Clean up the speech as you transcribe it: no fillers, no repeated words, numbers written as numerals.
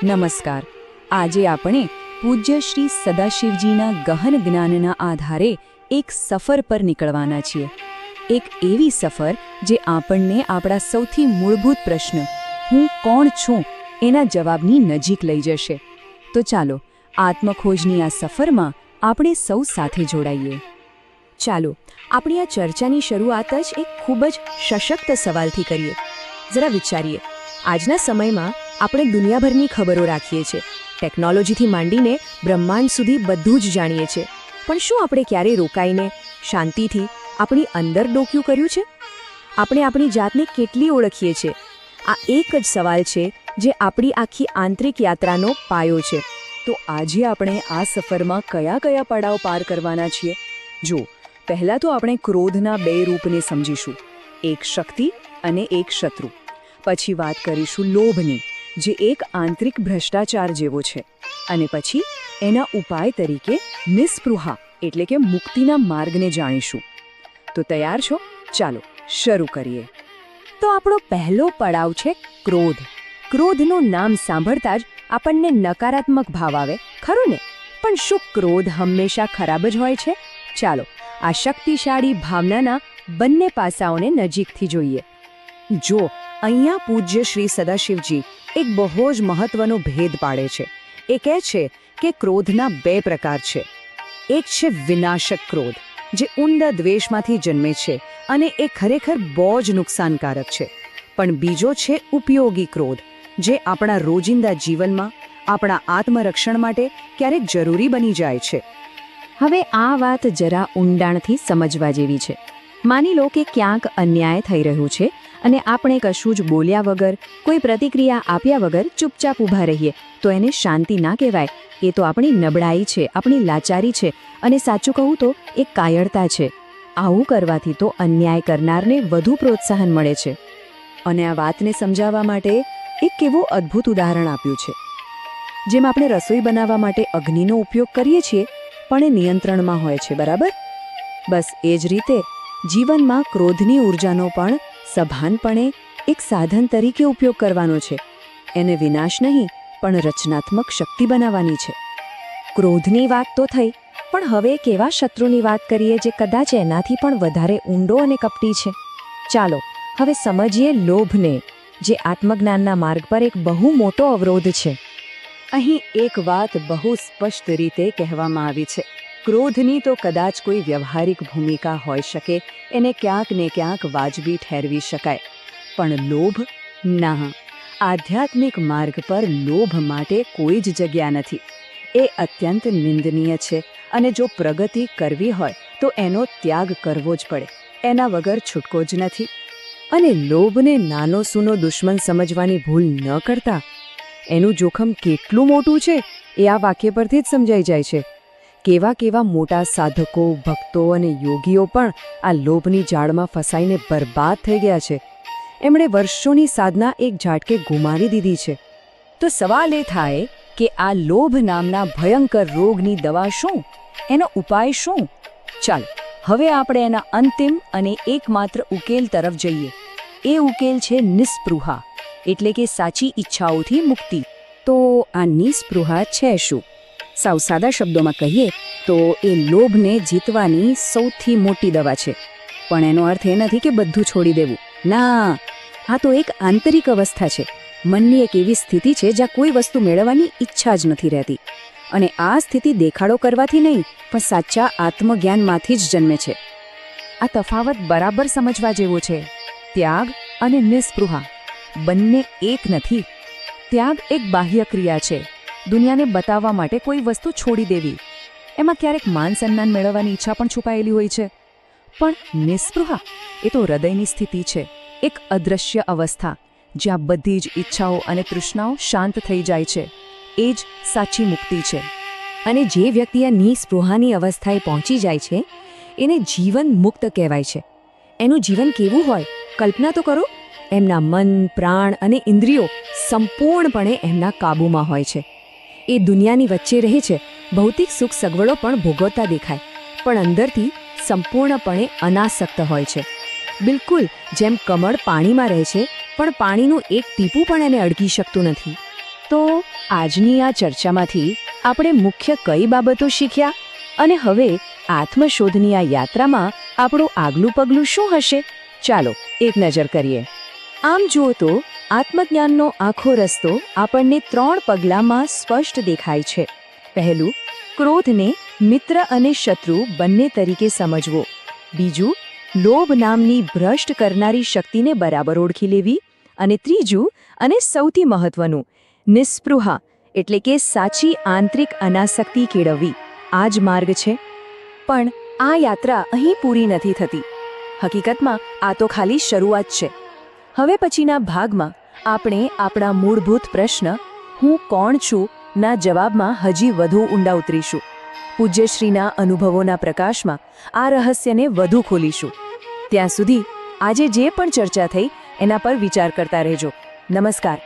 નમસ્કાર. આજે આપણે પૂજ્ય શ્રી સદાશિવજીના ગહન જ્ઞાનના આધારે એક સફર પર નીકળવાના છીએ. એક એવી સફર જે આપણને આપણા સૌથી મૂળભૂત પ્રશ્ન હું કોણ છું એના જવાબની નજીક લઈ જશે. તો ચાલો આત્મખોજની આ સફરમાં આપણે સૌ સાથે જોડાઈએ. ચાલો આપણી આ ચર્ચાની શરૂઆત જ એક ખૂબ જ સશક્ત સવાલથી કરીએ. જરા વિચારીએ, આજના સમયમાં આપણે દુનિયાભરની ખબરો રાખીએ છીએ, ટેકનોલોજીથી માંડીને બ્રહ્માંડ સુધી બધું જ જાણીએ છીએ, પણ શું આપણે ક્યારેય રોકાઈને શાંતિથી આપણી અંદર ડોક્યું કર્યું છે? આપણે આપણી જાતને કેટલી ઓળખીએ છીએ? આ એક જ સવાલ છે જે આપણી આખી આંતરિક યાત્રાનો પાયો છે. તો આજે આપણે આ સફરમાં કયા કયા પડાવ પાર કરવાના છીએ? જો પહેલાં તો આપણે ક્રોધના બે રૂપને સમજીશું, એક શક્તિ અને એક શત્રુ. પછી વાત કરીશું લોભની, જે એક આંતરિક ભ્રષ્ટાચાર જેવો છે, અને પછી એના ઉપાય તરીકે નિસ્પૃહા એટલે કે મુક્તિના માર્ગને જાણીશું. તો તૈયાર છો? ચાલો શરૂ કરીએ. તો આપણો પહેલો પડાવ છે ક્રોધ. ક્રોધનું નામ સાંભળતા જ આપણને નકારાત્મક ભાવ આવે, ખરું ને? પણ શું ક્રોધ હંમેશા ખરાબ જ હોય છે? ચાલો આ શક્તિશાળી ભાવનાના બંને પાસાઓને નજીકથી જોઈએ. જો અહીંયા પૂજ્ય શ્રી સદાશિવજી એક બહુ જ મહત્વનો ભેદ પાડે છે. એ કહે છે કે ક્રોધના બે પ્રકાર છે. એક છે વિનાશક ક્રોધ, જે ઊંડા દ્વેષમાંથી જન્મે છે અને એ ખરેખર બહુ જ નુકસાનકારક છે. પણ બીજો છે ઉપયોગી ક્રોધ, જે આપણા રોજિંદા જીવનમાં આપણા આત્મરક્ષણ માટે ક્યારેક જરૂરી બની જાય છે. હવે આ વાત જરા ઊંડાણથી સમજવા જેવી છે. માની લો કે ક્યાંક અન્યાય થઈ રહ્યું છે અને આપણે કશું જ બોલ્યા વગર, કોઈ પ્રતિક્રિયા આપ્યા વગર ચૂપચાપ ઊભા રહીએ, તો એને શાંતિ ના કહેવાય. એ તો આપણી નબળાઈ છે, આપણી લાચારી છે, અને સાચું કહું તો એક કાયરતા છે. આવું કરવાથી તો અન્યાય કરનારને વધુ પ્રોત્સાહન મળે છે. અને આ વાતને સમજાવવા માટે એક કેવું અદ્ભુત ઉદાહરણ આપ્યું છે. જેમ આપણે રસોઈ બનાવવા માટે અગ્નિનો ઉપયોગ કરીએ છીએ, પણ એ નિયંત્રણમાં હોય છે, બરાબર? બસ એ જ રીતે જીવનમાં ક્રોધની ઉર્જાનો પણ સભાનપણે એક સાધન તરીકે ઉપયોગ કરવાનો છે. એને વિનાશ નહીં, પણ રચનાત્મક શક્તિ બનાવવાની છે. ક્રોધની વાત તો થઈ, પણ હવે એક એવા શત્રુની વાત કરીએ જે કદાચ એનાથી પણ વધારે ઊંડો અને કપટી છે. ચાલો હવે સમજીએ લોભને, જે આત્મજ્ઞાનના માર્ગ પર એક બહુ મોટો અવરોધ છે. અહીં એક વાત બહુ સ્પષ્ટ રીતે કહેવામાં આવી છે. ક્રોધની તો કદાચ કોઈ વ્યવહારિક ભૂમિકા હોઈ શકે, એને ક્યાંક ને ક્યાંક વાજબી ઠેરવી શકાય, પણ લોભ ના. આધ્યાત્મિક માર્ગ પર લોભ માટે કોઈ જ જગ્યા નથી. એ અત્યંત નિંદનીય છે, અને જો પ્રગતિ કરવી હોય તો એનો ત્યાગ કરવો જ પડે. એના વગર છૂટકો જ નથી. અને લોભને નાનો સૂનો દુશ્મન સમજવાની ભૂલ ન કરતા. એનું જોખમ કેટલું મોટું છે એ આ વાક્ય પરથી જ સમજાઈ જાય છે. કેવા કેવા મોટા સાધકો, ભક્તો અને યોગીઓ પણ આ લોભની જાળમાં ફસાઈને બરબાદ થઈ ગયા છે. એમણે વર્ષોની સાધના એક ઝાટકે ગુમાવી દીધી છે. તો સવાલ એ થાય કે આ લોભ નામના ભયંકર રોગની દવા શું? એનો ઉપાય શું? ચાલો હવે આપણે એના અંતિમ અને એકમાત્ર ઉકેલ તરફ જઈએ. એ ઉકેલ છે નિસ્પૃહા, એટલે કે સાચી ઈચ્છાઓથી મુક્તિ. તો આ નિસ્પૃહા છે શું? સાવ સાદા શબ્દોમાં કહીએ તો એ લોભને જીતવાની સૌથી મોટી દવા છે. પણ એનો અર્થ એ નથી કે બધું છોડી દેવું. ના, આ તો એક આંતરિક અવસ્થા છે. મનની એક એવી સ્થિતિ છે જ્યાં કોઈ વસ્તુ મેળવવાની ઈચ્છા જ નથી રહેતી. અને આ સ્થિતિ દેખાડો કરવાથી નહીં, પણ સાચા આત્મજ્ઞાનમાંથી જ જન્મે છે. આ તફાવત બરાબર સમજવા જેવો છે. ત્યાગ અને નિસ્પૃહા બંને એક નથી. ત્યાગ એક બાહ્ય ક્રિયા છે, દુનિયાને બતાવવા માટે કોઈ વસ્તુ છોડી દેવી. એમાં ક્યારેક માન સન્માન મેળવવાની ઈચ્છા પણ છુપાયેલી હોય છે. પણ નિસ્પૃહા એ તો હૃદયની સ્થિતિ છે, એક અદૃશ્ય અવસ્થા, જ્યાં બધી જ ઈચ્છાઓ અને તૃષ્ણાઓ શાંત થઈ જાય છે. એ જ સાચી મુક્તિ છે. અને જે વ્યક્તિ આ નિસ્પૃહાની અવસ્થાએ પહોંચી જાય છે, એને જીવન મુક્ત કહેવાય છે. એનું જીવન કેવું હોય કલ્પના તો કરો. એમના મન, પ્રાણ અને ઇન્દ્રિયો સંપૂર્ણપણે એમના કાબૂમાં હોય છે. એ દુનિયાની વચ્ચે રહે છે, ભૌતિક સુખ સગવડો પણ ભોગવતા દેખાય, પણ અંદરથી સંપૂર્ણપણે અનાસક્ત હોય છે. બિલકુલ જેમ કમળ પાણીમાં રહે છે, પણ પાણીનું એક ટીપું પણ એને અડકી શકતું નથી. તો આજની આ ચર્ચામાંથી આપણે મુખ્ય કઈ બાબતો શીખ્યા અને હવે આત્મશોધની આ યાત્રામાં આપણું આગલું પગલું શું હશે? ચાલો એક નજર કરીએ. આમ જુઓ તો આત્મજ્ઞાનનો આખો રસ્તો આપણને 3 પગલાંમાં સ્પષ્ટ દેખાય છે. પહેલું, ક્રોધને મિત્ર અને શત્રુ બંને તરીકે સમજવો. બીજું, લોભ નામની ભ્રષ્ટ કરનારી શક્તિને બરાબર ઓળખી લેવી. અને ત્રીજું અને સૌથી મહત્વનું, નિસ્પૃહા એટલે કે સાચી આંતરિક અનાસક્તિ કેળવવી. આ જ માર્ગ છે. પણ આ યાત્રા અહીં પૂરી નથી થતી. હકીકતમાં આ તો ખાલી શરૂઆત છે. હવે પછીના ભાગમાં આપણે આપણા મૂળભૂત પ્રશ્ન હું કોણ છું ના જવાબમાં હજી વધુ ઊંડા ઉતરીશું. પૂજ્યશ્રીના અનુભવોના પ્રકાશમાં આ રહસ્યને વધુ ખોલીશું. ત્યાં સુધી આજે જે પણ ચર્ચા થઈ એના પર વિચાર કરતા રહેજો. નમસ્કાર.